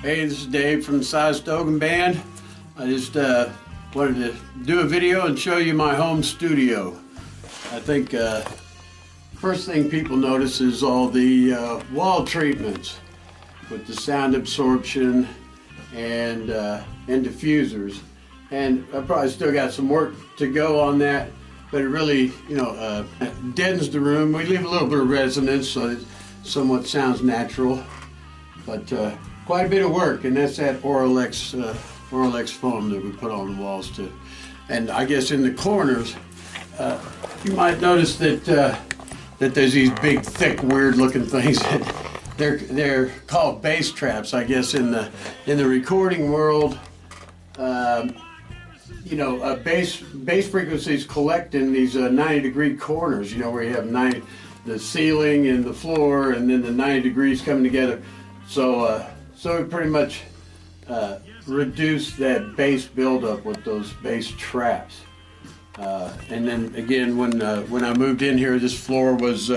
Hey, this is Dave from the Cy Stogan Band. I just wanted to do a video and show you my home studio. I think first thing people notice is all the wall treatments with the sound absorption and diffusers. And I probably still got some work to go on that, but it really, deadens the room. We leave a little bit of resonance so it somewhat sounds natural, but quite a bit of work, and that's that Oralex foam that we put on the walls too. And I guess in the corners, you might notice that that there's these big, thick, weird-looking things. They're called bass traps, I guess, in the recording world. Bass frequencies collect in these 90-degree corners. You know, where you have the ceiling and the floor, and then the 90 degrees coming together. So we pretty much reduce that bass buildup with those bass traps. And then again, when I moved in here, this floor was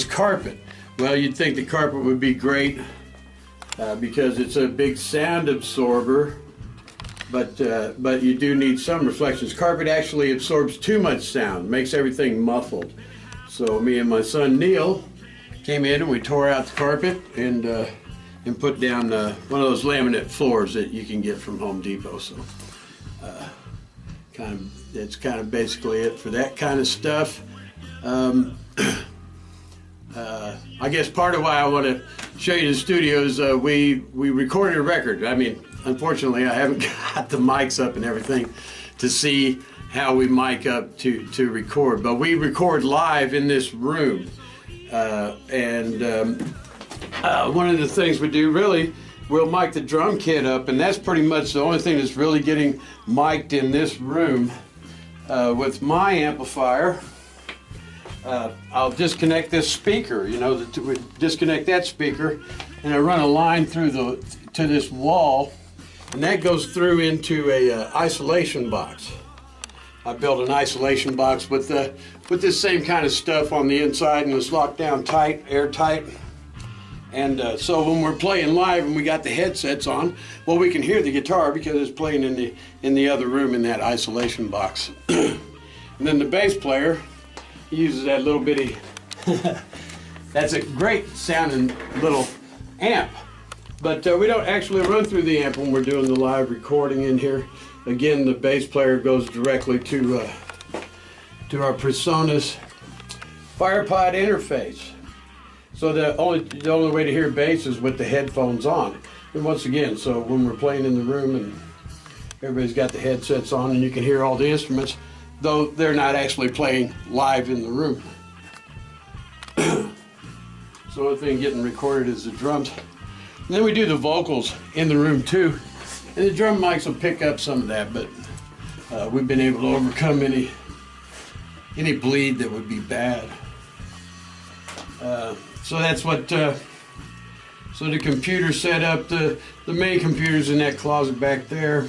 carpet. Well, you'd think the carpet would be great because it's a big sound absorber, but you do need some reflections. Carpet actually absorbs too much sound, makes everything muffled. So me and my son Neil came in and we tore out the carpet and put down one of those laminate floors that you can get from Home Depot. So that's kind of basically it for that kind of stuff. I guess part of why I want to show you the studio is we recorded a record. I mean, unfortunately, I haven't got the mics up and everything to see how we mic up to record, but we record live in this room. One of the things we do, really, we'll mic the drum kit up, and that's pretty much the only thing that's really getting mic'd in this room. With my amplifier, I'll disconnect this speaker, disconnect that speaker, and I run a line through to this wall, and that goes through into a isolation box. I built an isolation box with this same kind of stuff on the inside, and it's locked down tight, airtight. And so when we're playing live and we got the headsets on, well, we can hear the guitar because it's playing in the other room in that isolation box. And then the bass player, he uses that little bitty, that's a great sounding little amp. But we don't actually run through the amp when we're doing the live recording in here. Again, the bass player goes directly to our PreSonus FirePod interface. So the only way to hear bass is with the headphones on. And once again, so when we're playing in the room and everybody's got the headsets on and you can hear all the instruments, though they're not actually playing live in the room. So the only thing getting recorded is the drums. And then we do the vocals in the room too. And the drum mics will pick up some of that, but we've been able to overcome any bleed that would be bad. So that's what, so the computer set up, the main computer's in that closet back there.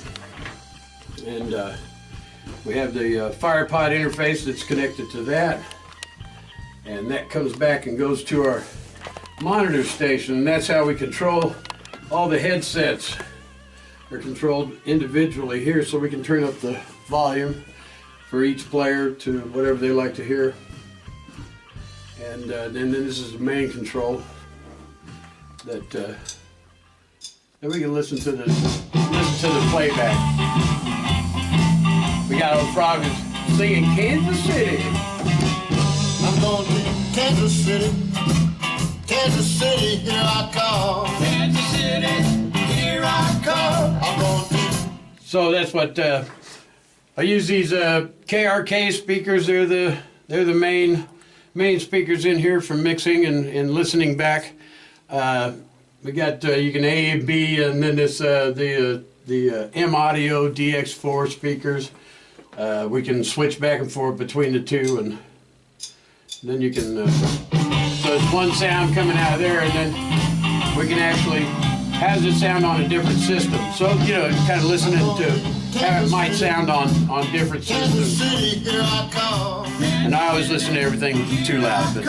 And we have the FirePod interface that's connected to that. And that comes back and goes to our monitor station. And that's how we control all the headsets. They're controlled individually here, so we can turn up the volume for each player to whatever they like to hear. And then this is the main control that we can listen to the playback. We got old Frog singing Kansas City. I'm going to Kansas City, Kansas City, here I come. Kansas City, here I come. I'm going to. So that's what I use these KRK speakers. They're the main speakers in here for mixing and listening back. We got you can A, B, and then this the M Audio DX4 speakers. We can switch back and forth between the two, and then you can. So it's one sound coming out of there, and then we can actually have the sound on a different system. So kind of listening to how it might sound on different systems. And I always listen to everything too loud. But,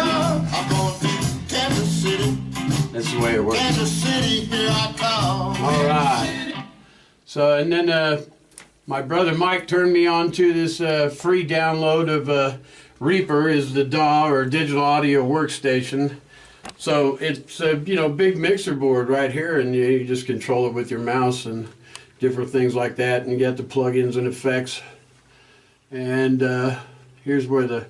City. That's the way it works. Kansas City, here I come. All right. So, and then my brother Mike turned me on to this free download of Reaper, is the DAW or digital audio workstation. So it's a big mixer board right here, and you just control it with your mouse and different things like that, and you got the plugins and effects. And here's where the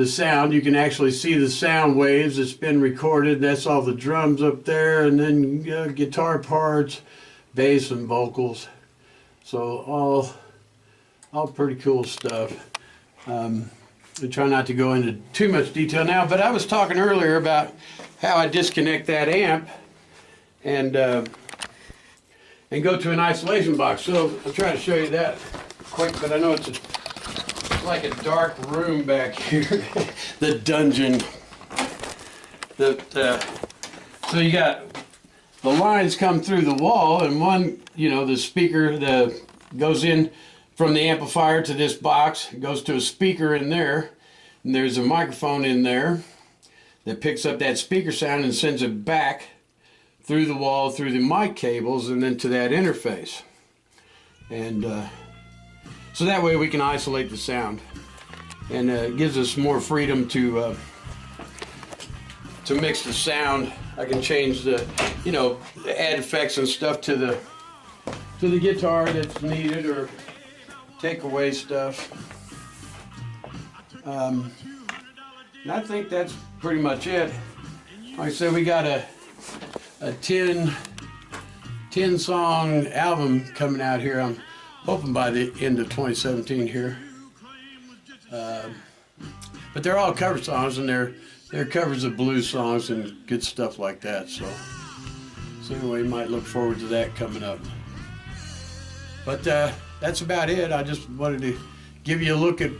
sound, you can actually see the sound waves that's been recorded. That's all the drums up there, and then guitar parts, bass and vocals. So all pretty cool stuff. I try not to go into too much detail now, but I was talking earlier about how I disconnect that amp and go to an isolation box. So I'll try to show you that quick, but I know it's like a dark room back here. The dungeon. So you got the lines come through the wall, and one, the speaker goes in from the amplifier to this box. It goes to a speaker in there, and there's a microphone in there that picks up that speaker sound and sends it back through the wall, through the mic cables, and then to that interface. And so that way we can isolate the sound, and it gives us more freedom to mix the sound. I can change the, add effects and stuff to the guitar that's needed, or take away stuff. And I think that's pretty much it. Like I said, we got a 10 song album coming out here. I'm hoping by the end of 2017 here. But they're all cover songs, and they're covers of blues songs and good stuff like that. So anyway, you might look forward to that coming up. But that's about it. I just wanted to give you a look at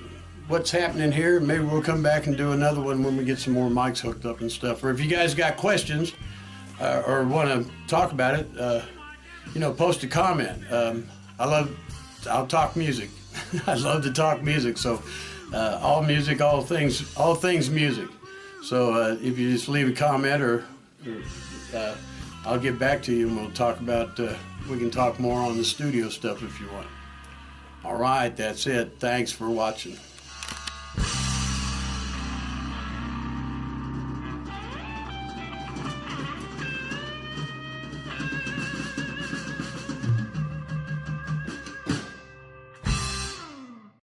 what's happening here. Maybe we'll come back and do another one when we get some more mics hooked up and stuff. Or if you guys got questions or want to talk about it, post a comment. I'll talk music. I love to talk music. So all music, all things music. So if you just leave a comment, or I'll get back to you, and we'll talk about. We can talk more on the studio stuff if you want. All right, that's it. Thanks for watching.